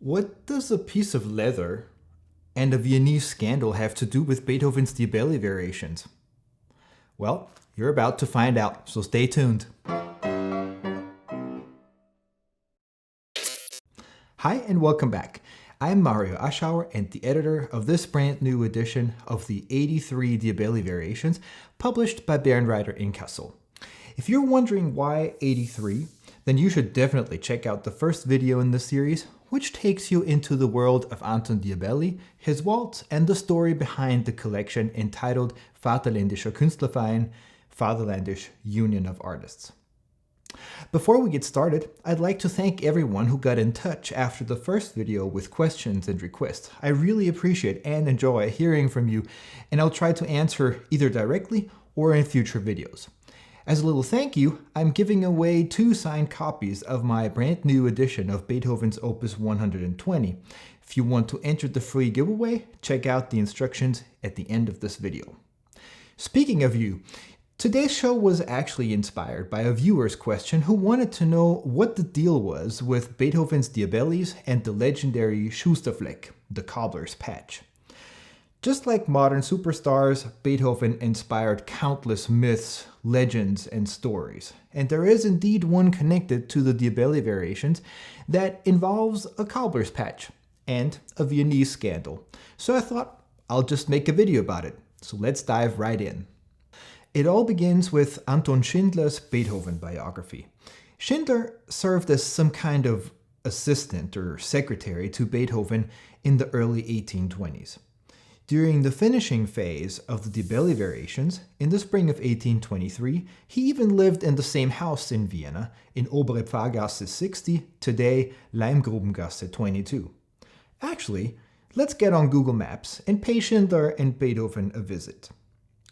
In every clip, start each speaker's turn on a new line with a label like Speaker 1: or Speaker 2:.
Speaker 1: What does a piece of leather and a Viennese scandal have to do with Beethoven's Diabelli variations? Well, you're about to find out, so stay tuned. Hi and welcome back. I'm Mario Aschauer and the editor of this brand new edition of the 83 Diabelli variations published by Bärenreiter in Kassel. If you're wondering why 83, then you should definitely check out the first video in the series, which takes you into the world of Anton Diabelli, his waltz, and the story behind the collection entitled Vaterländischer Künstlerverein, Fatherlandish Union of Artists. Before we get started, I'd like to thank everyone who got in touch after the first video with questions and requests. I really appreciate and enjoy hearing from you, and I'll try to answer either directly or in future videos. As a little thank you, I'm giving away 2 signed copies of my brand new edition of Beethoven's Opus 120. If you want to enter the free giveaway, check out the instructions at the end of this video. Speaking of you, today's show was actually inspired by a viewer's question who wanted to know what the deal was with Beethoven's Diabellis and the legendary Schusterfleck, the cobbler's patch. Just like modern superstars, Beethoven inspired countless myths, legends, and stories. And there is indeed one connected to the Diabelli variations that involves a cobbler's patch and a Viennese scandal. So I thought I'll just make a video about it. So let's dive right in. It all begins with Anton Schindler's Beethoven biography. Schindler served as some kind of assistant or secretary to Beethoven in the early 1820s. During the finishing phase of the Diabelli variations, in the spring of 1823, he even lived in the same house in Vienna, in Obere Pfarrgasse 60, today Leimgrubengasse 22. Actually, let's get on Google Maps and pay Schindler and Beethoven a visit.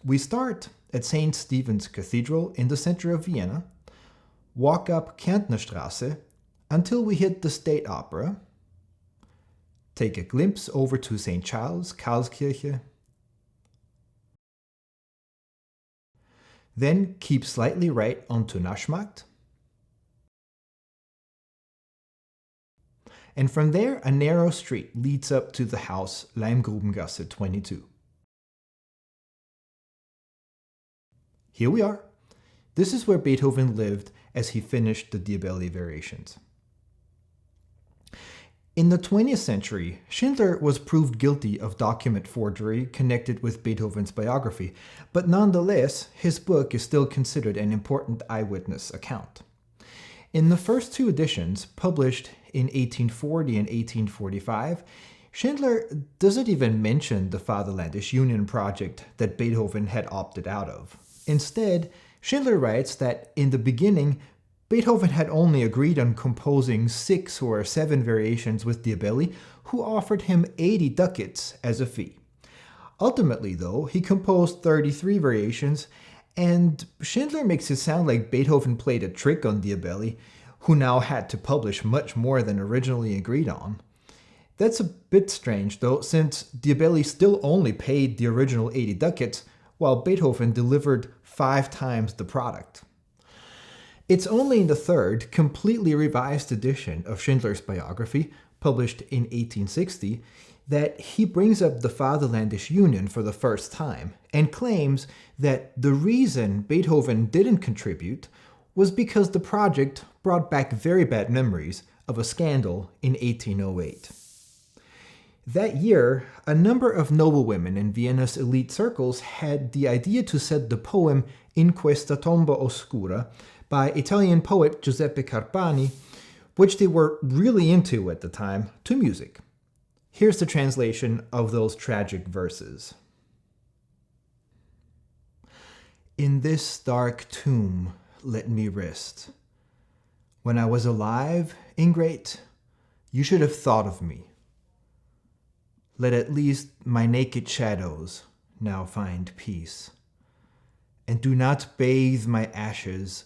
Speaker 1: We start at St. Stephen's Cathedral in the center of Vienna, walk up Kärntnerstraße until we hit the State Opera, take a glimpse over to St. Charles, Karlskirche, then keep slightly right onto Naschmarkt, and from there a narrow street leads up to the house Leimgrubengasse 22. Here we are. This is where Beethoven lived as he finished the Diabelli variations. In the 20th century, Schindler was proved guilty of document forgery connected with Beethoven's biography, but nonetheless, his book is still considered an important eyewitness account. In the first 2 editions, published in 1840 and 1845, Schindler doesn't even mention the Fatherlandish Union project that Beethoven had opted out of. Instead, Schindler writes that in the beginning, Beethoven had only agreed on composing 6 or 7 variations with Diabelli, who offered him 80 ducats as a fee. Ultimately, though, he composed 33 variations, and Schindler makes it sound like Beethoven played a trick on Diabelli, who now had to publish much more than originally agreed on. That's a bit strange, though, since Diabelli still only paid the original 80 ducats, while Beethoven delivered 5 times the product. It's only in the 3rd, completely revised edition of Schindler's biography, published in 1860, that he brings up the Fatherlandish Union for the first time and claims that the reason Beethoven didn't contribute was because the project brought back very bad memories of a scandal in 1808. That year, a number of noblewomen in Vienna's elite circles had the idea to set the poem In questa tomba oscura by Italian poet Giuseppe Carpani, which they were really into at the time, to music. Here's the translation of those tragic verses. In this dark tomb let me rest. When I was alive, ingrate, you should have thought of me. Let at least my naked shadows now find peace. And do not bathe my ashes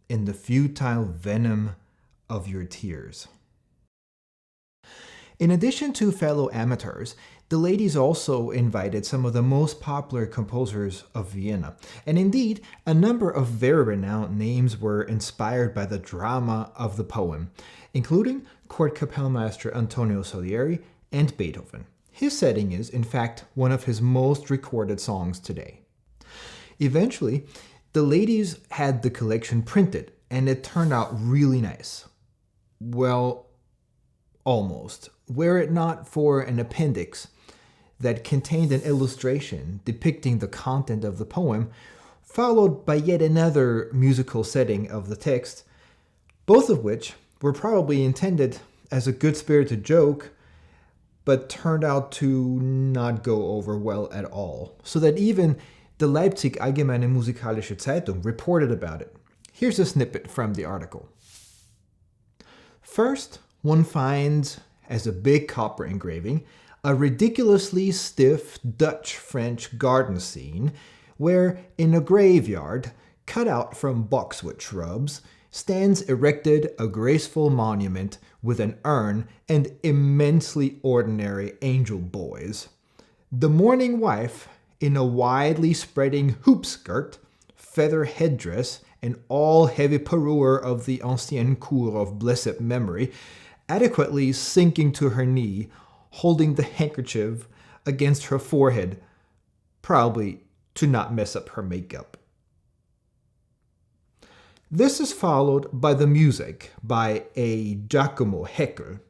Speaker 1: in the futile venom of your tears. In addition to fellow amateurs, the the ladies also invited some of the most popular composers of Vienna. And indeed, a number of very renowned names were inspired by the drama of the poem, including court Kapellmeister Antonio Salieri and Beethoven. His setting is, in fact, one of his most recorded songs today. Eventually, the ladies had the collection printed, and it turned out really nice. Well, almost. Were it not for an appendix that contained an illustration depicting the content of the poem, followed by yet another musical setting of the text, both of which were probably intended as a good-spirited joke, but turned out to not go over well at all, so that even the Leipzig Allgemeine Musikalische Zeitung reported about it. Here's a snippet from the article. First, one finds, as a big copper engraving, a ridiculously stiff Dutch-French garden scene where, in a graveyard cut out from boxwood shrubs, stands erected a graceful monument with an urn and immensely ordinary angel boys. The mourning wife, in a widely spreading hoop skirt, feather headdress, and all heavy parure of the ancienne cour of blessed memory, adequately sinking to her knee, holding the handkerchief against her forehead, probably to not mess up her makeup. This is followed by the music by a Giacomo Heckel,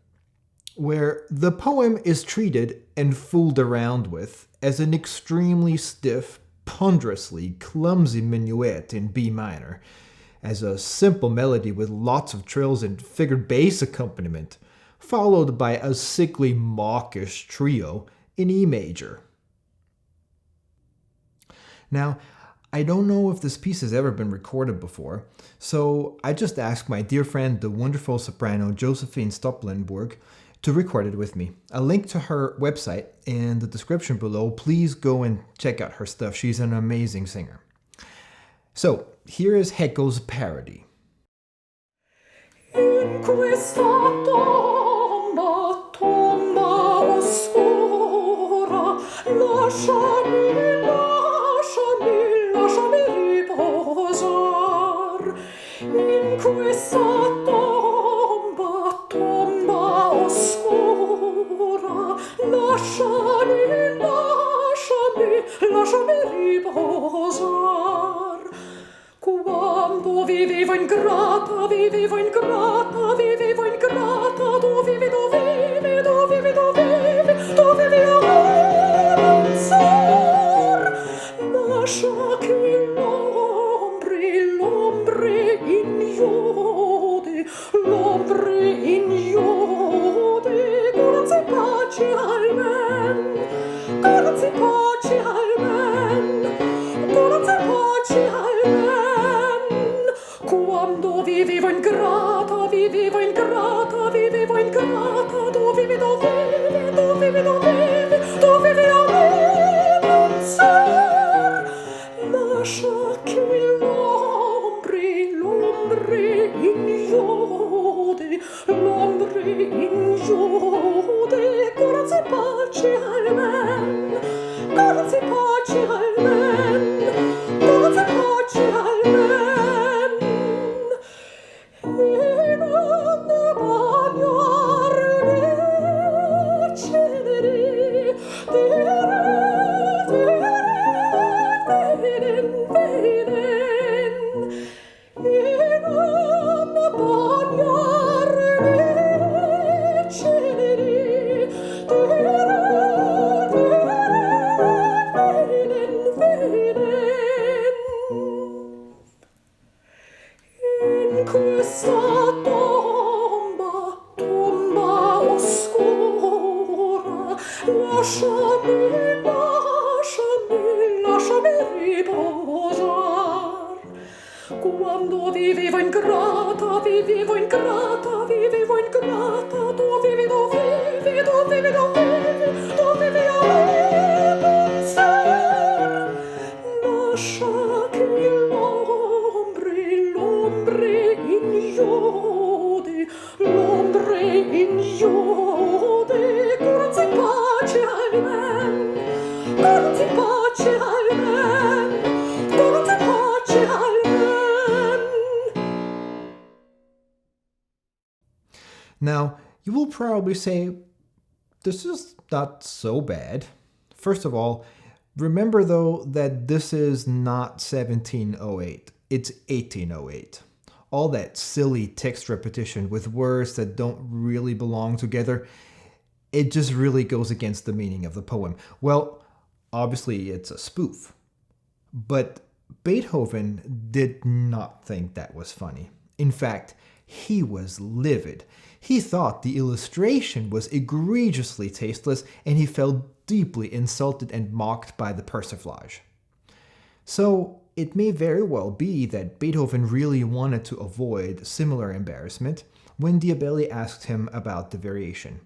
Speaker 1: where the poem is treated and fooled around with as an extremely stiff, ponderously clumsy minuet in B minor, as a simple melody with lots of trills and figured bass accompaniment, followed by a sickly mawkish trio in E major. Now, I don't know if this piece has ever been recorded before, so I just asked my dear friend, the wonderful soprano Josephine Stoplenburg, to record it with me. A link to her website in the description below. Please go and check out her stuff. She's an amazing singer. So, here is Heckel's parody.
Speaker 2: In questa tomba, tomba oscura, lasciami riposar. In questa tomba, tomba oscura, lasciami riposar. Quando vivevo ingrata, vivevo ingrata, vivevo ingrata, tu vivi a me pensar. Lascia che l'ombre ignode, corazza e pace almen, corazza e pace almen, corazza e pace almen. Quando vivevo ingrata, vivevo ingrata, vivevo ingrata, tu vivi a me pensar. Lascia che l'ombre ignode, corazza e pace almen, corazza e pace almen, corazza e pace almen. In una bagnare le ceneri, questa tomba, tomba oscura, lasciami riposar. Quando vivevo ingrata, vivevo ingrata, vivevo ingrata, tu vivi a me pensar. Lascia che l'ombre ignode, corazza e pace almen.
Speaker 1: Now, you will probably say, this is not so bad. First of all, remember though that this is not 1708, it's 1808. All that silly text repetition with words that don't really belong together, it just really goes against the meaning of the poem. Well, obviously it's a spoof. But Beethoven did not think that was funny. In fact, he was livid. He thought the illustration was egregiously tasteless, and he felt deeply insulted and mocked by the persiflage. So, it may very well be that Beethoven really wanted to avoid similar embarrassment when Diabelli asked him about the variation.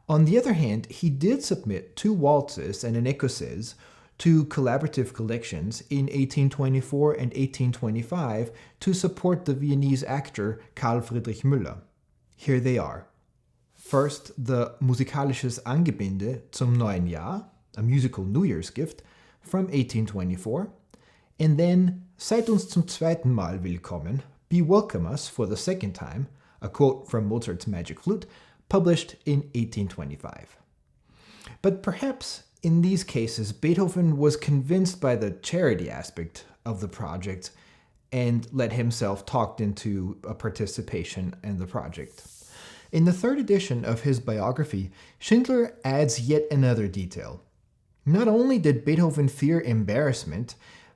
Speaker 1: On the other hand, he did submit 2 waltzes and an écossaise to collaborative collections in 1824 and 1825 to support the Viennese actor Karl Friedrich Müller. Here they are. First, the Musikalisches Angebinde zum neuen Jahr, a musical New Year's gift, from 1824, and then Seid uns zum zweiten Mal willkommen, Be Welcome Us for the second time, a quote from Mozart's Magic Flute, published in 1825. But perhaps in these cases, Beethoven was convinced by the charity aspect of the project and let himself talked into a participation in the project. In the 3rd edition of his biography, Schindler adds yet another detail. Not only did Beethoven fear embarrassment,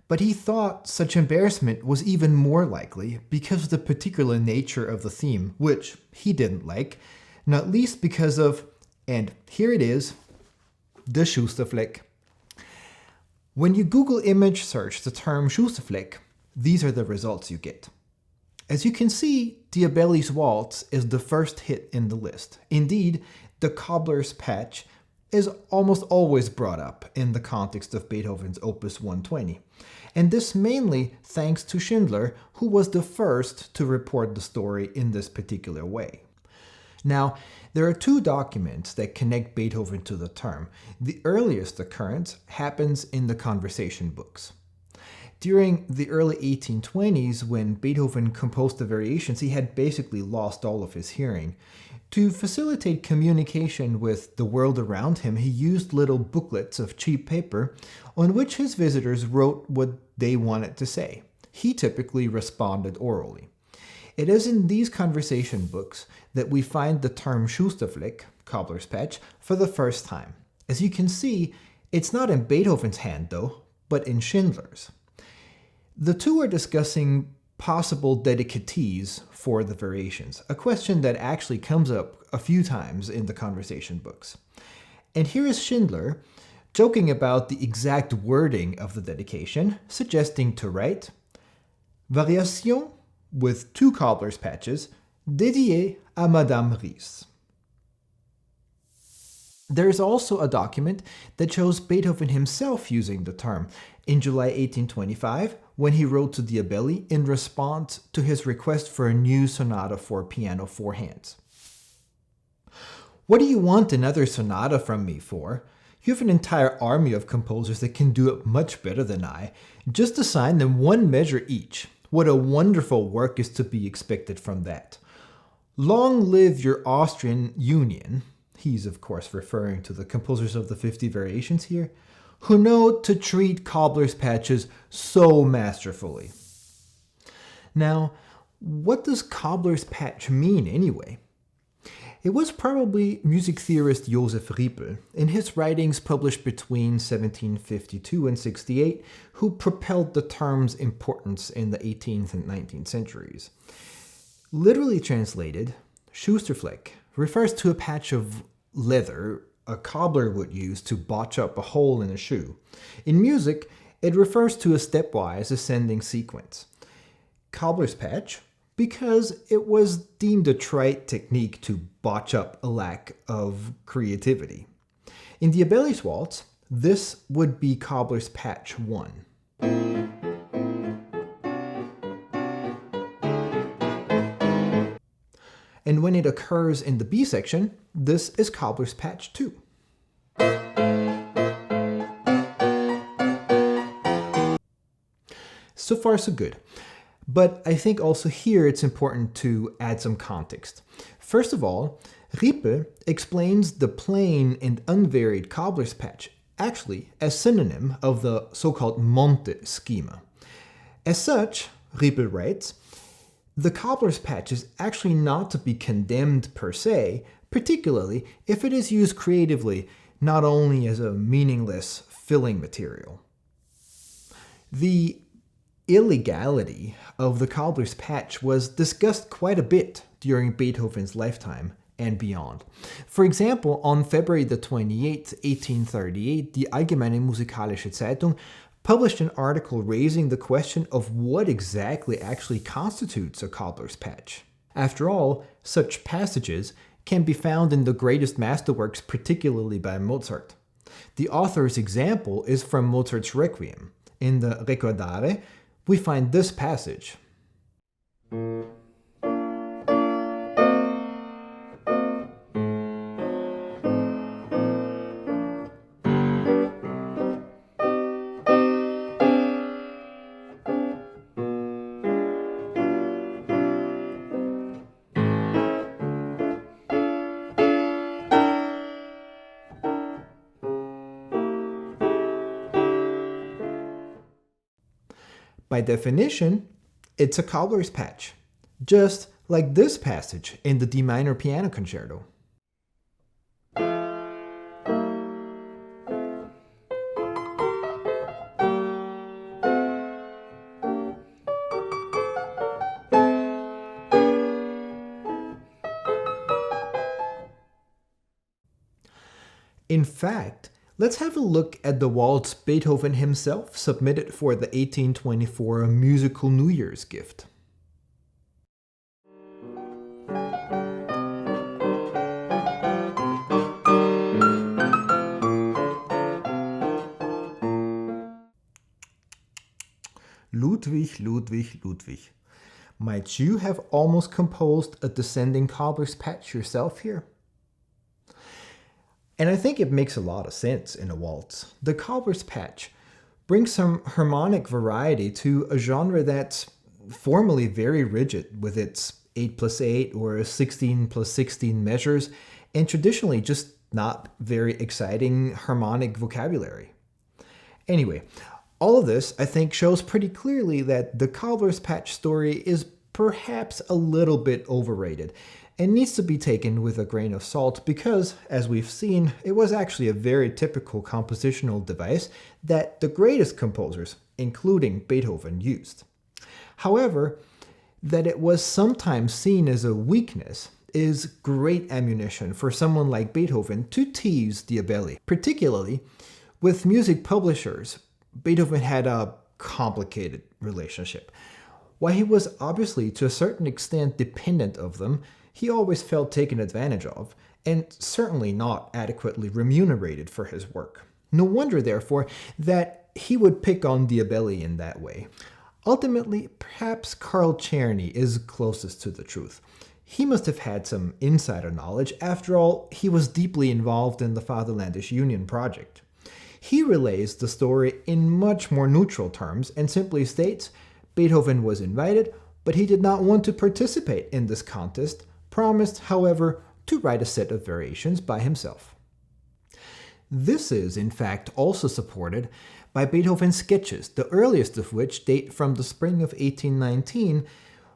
Speaker 1: but he thought such embarrassment was even more likely because of the particular nature of the theme, which he didn't like, not least because of, and here it is, the Schusterfleck. When you Google image search the term Schusterfleck, these are the results you get. As you can see, Diabelli's Waltz is the first hit in the list. Indeed, the cobbler's patch is almost always brought up in the context of Beethoven's Opus 120. And this mainly thanks to Schindler, who was the first to report the story in this particular way. Now, there are 2 documents that connect Beethoven to the term. The earliest occurrence happens in the conversation books. During the early 1820s, when Beethoven composed the variations, he had basically lost all of his hearing. To facilitate communication with the world around him, he used little booklets of cheap paper on which his visitors wrote what they wanted to say. He typically responded orally. It is in these conversation books that we find the term Schusterfleck, cobbler's patch, for the first time. As you can see, it's not in Beethoven's hand though, but in Schindler's. The 2 are discussing possible dedicatees for the variations, a question that actually comes up a few times in the conversation books. And here is Schindler joking about the exact wording of the dedication, suggesting to write Variation with 2 cobbler's patches, dédié à Madame Ries. There is also a document that shows Beethoven himself using the term in July 1825 when he wrote to Diabelli in response to his request for a new sonata for piano 4 hands. What do you want another sonata from me for? You have an entire army of composers that can do it much better than I. Just assign them 1 measure each. What a wonderful work is to be expected from that. Long live your Austrian Union. He's of course referring to the composers of the 50 variations here, who know to treat cobbler's patches so masterfully. Now, what does cobbler's patch mean anyway? It was probably music theorist Joseph Riepel, in his writings published between 1752 and 68, who propelled the term's importance in the 18th and 19th centuries. Literally translated, Schusterfleck refers to a patch of leather a cobbler would use to botch up a hole in a shoe. In music, it refers to a stepwise ascending sequence. Cobbler's patch, because it was deemed a trite technique to botch up a lack of creativity. In Diabelli's Waltz, this would be cobbler's patch 1. And when it occurs in the B section, this is cobbler's patch 2. So far, so good. But I think also here it's important to add some context. First of all, Rippe explains the plain and unvaried cobbler's patch actually as synonym of the so-called Monte schema. As such, Rippe writes, the cobbler's patch is actually not to be condemned per se, particularly if it is used creatively, not only as a meaningless filling material. The illegality of the cobbler's patch was discussed quite a bit during Beethoven's lifetime and beyond. For example, on February the 28th, 1838, the Allgemeine Musikalische Zeitung published an article raising the question of what exactly actually constitutes a cobbler's patch. After all, such passages can be found in the greatest masterworks, particularly by Mozart. The author's example is from Mozart's Requiem. In the Recordare, we find this passage. By definition, it's a cobbler's patch, just like this passage in the D minor piano concerto. In fact, let's have a look at the waltz Beethoven himself submitted for the 1824 musical New Year's gift. Ludwig, Ludwig, Ludwig. Might you have almost composed a descending cobbler's patch yourself here? And I think it makes a lot of sense in a waltz. The cobbler's patch brings some harmonic variety to a genre that's formally very rigid with its 8+8 or 16+16 measures, and traditionally just not very exciting harmonic vocabulary. Anyway, all of this, I think, shows pretty clearly that the cobbler's patch story is perhaps a little bit overrated and needs to be taken with a grain of salt because, as we've seen, it was actually a very typical compositional device that the greatest composers, including Beethoven, used. However, that it was sometimes seen as a weakness is great ammunition for someone like Beethoven to tease Diabelli. Particularly with music publishers, Beethoven had a complicated relationship. While he was obviously to a certain extent dependent of them, he always felt taken advantage of, and certainly not adequately remunerated for his work. No wonder, therefore, that he would pick on Diabelli in that way. Ultimately, perhaps Karl Czerny is closest to the truth. He must have had some insider knowledge. After all, he was deeply involved in the Fatherlandish Union project. He relays the story in much more neutral terms and simply states Beethoven was invited, but he did not want to participate in this contest, promised, however, to write a set of variations by himself. This is, in fact, also supported by Beethoven's sketches, the earliest of which date from the spring of 1819,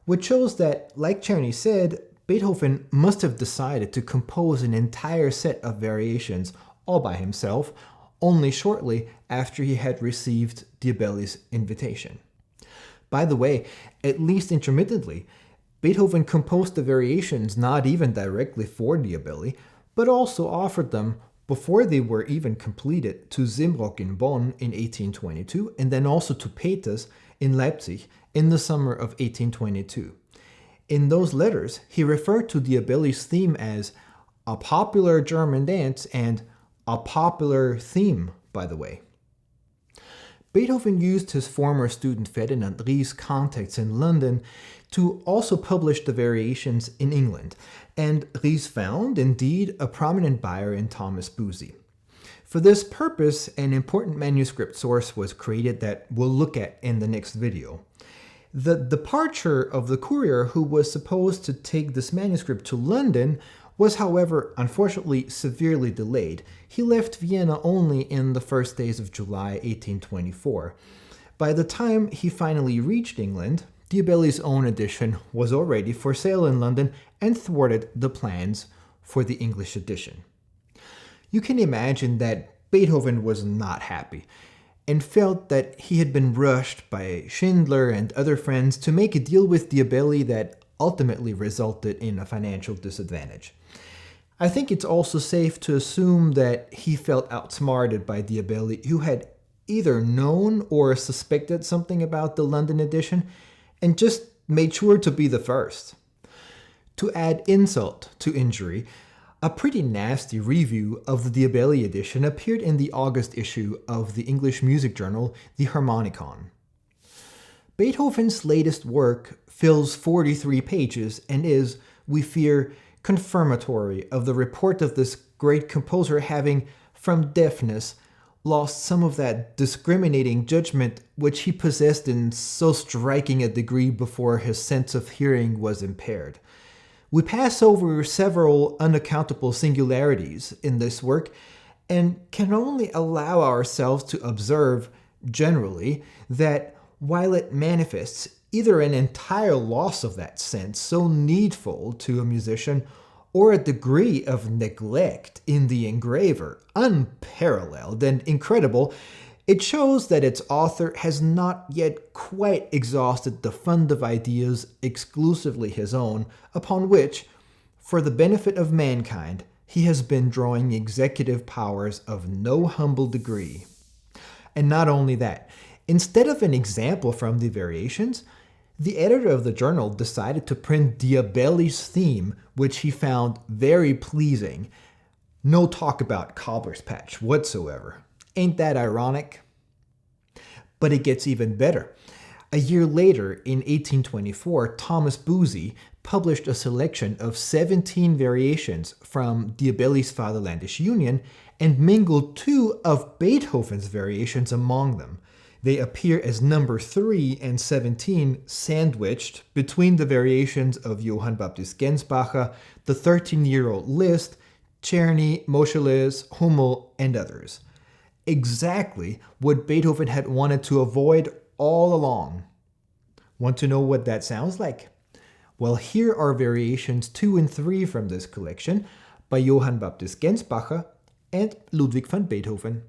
Speaker 1: which shows that, like Czerny said, Beethoven must have decided to compose an entire set of variations all by himself, only shortly after he had received Diabelli's invitation. By the way, at least intermittently, Beethoven composed the variations not even directly for Diabelli, but also offered them, before they were even completed, to Simrock in Bonn in 1822, and then also to Peters in Leipzig in the summer of 1822. In those letters, he referred to Diabelli's theme as a popular German dance and a popular theme, by the way. Beethoven used his former student Ferdinand Rie's contacts in London to also publish the variations in England, and Ries found, indeed, a prominent buyer in Thomas Boosey. For this purpose, an important manuscript source was created that we'll look at in the next video. The departure of the courier who was supposed to take this manuscript to London was, however, unfortunately severely delayed. He left Vienna only in the first days of July 1824. By the time he finally reached England, Diabelli's own edition was already for sale in London and thwarted the plans for the English edition. You can imagine that Beethoven was not happy and felt that he had been rushed by Schindler and other friends to make a deal with Diabelli that ultimately resulted in a financial disadvantage. I think it's also safe to assume that he felt outsmarted by Diabelli, who had either known or suspected something about the London edition and just made sure to be the first. To add insult to injury, a pretty nasty review of the Diabelli edition appeared in the August issue of the English music journal, the Harmonicon. Beethoven's latest work fills 43 pages and is, we fear, confirmatory of the report of this great composer having, from deafness, lost some of that discriminating judgment which he possessed in so striking a degree before his sense of hearing was impaired. We pass over several unaccountable singularities in this work and can only allow ourselves to observe, generally, that while it manifests either an entire loss of that sense so needful to a musician or a degree of neglect in the engraver unparalleled and incredible, it shows that its author has not yet quite exhausted the fund of ideas exclusively his own, upon which, for the benefit of mankind, he has been drawing executive powers of no humble degree. And not only that, instead of an example from the variations, the editor of the journal decided to print Diabelli's theme, which he found very pleasing. No talk about cobbler's patch whatsoever. Ain't that ironic? But it gets even better. A year later, in 1824, Thomas Boosey published a selection of 17 variations from Diabelli's Fatherlandish Union and mingled 2 of Beethoven's variations among them. They appear as number 3 and 17 sandwiched between the variations of Johann Gänsbacher, the 13-year-old Liszt, Czerny, Moscheles, Hummel, and others. Exactly what Beethoven had wanted to avoid all along. Want to know what that sounds like? Well, here are variations 2 and 3 from this collection by Johann Gänsbacher and Ludwig van Beethoven.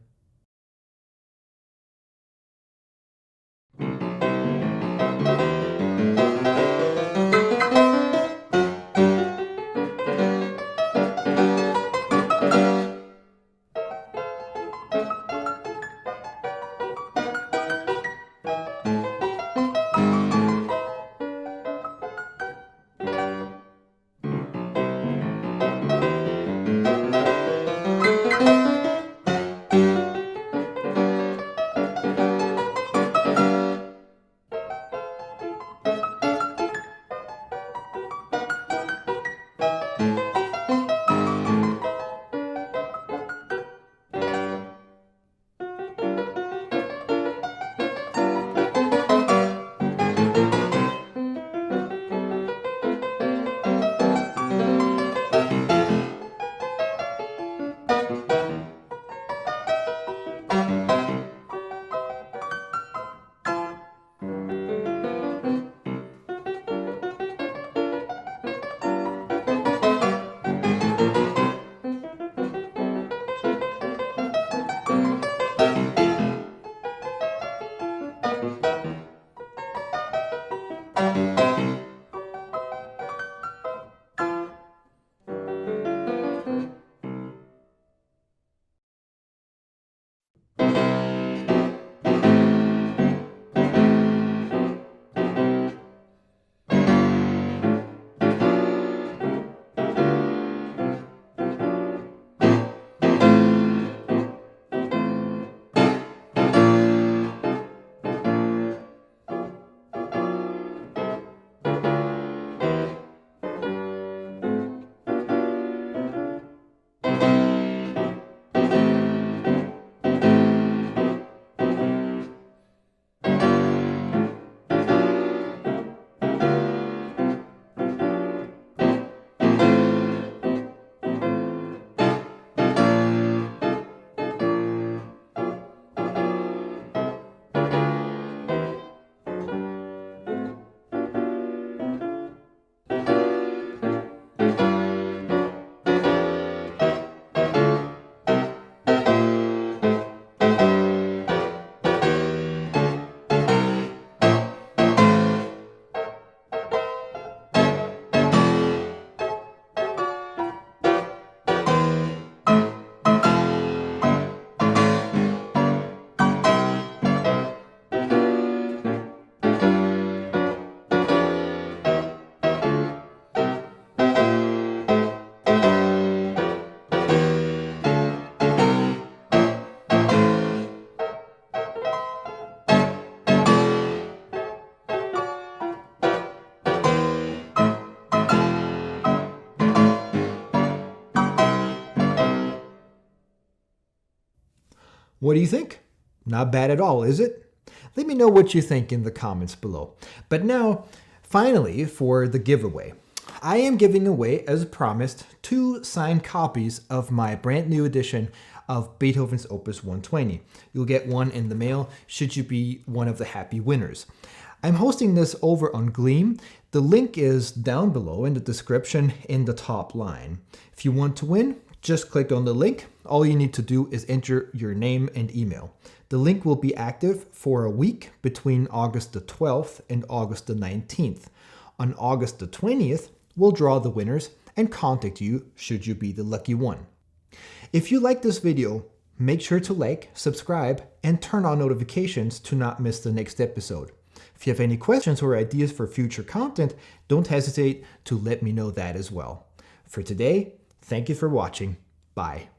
Speaker 1: What do you think? Not bad at all, is it? Let me know what you think in the comments below. But now, finally, for the giveaway. I am giving away, as promised, 2 signed copies of my brand new edition of Beethoven's Opus 120. You'll get one in the mail should you be one of the happy winners. I'm hosting this over on Gleam. The link is down below in the description in the top line. If you want to win, just click on the link. All you need to do is enter your name and email. The link will be active for a week between August the 12th and August the 19th. On August the 20th, we'll draw the winners and contact you should you be the lucky one. If you like this video, make sure to like, subscribe, and turn on notifications to not miss the next episode. If you have any questions or ideas for future content, don't hesitate to let me know that as well. For today, thank you for watching. Bye.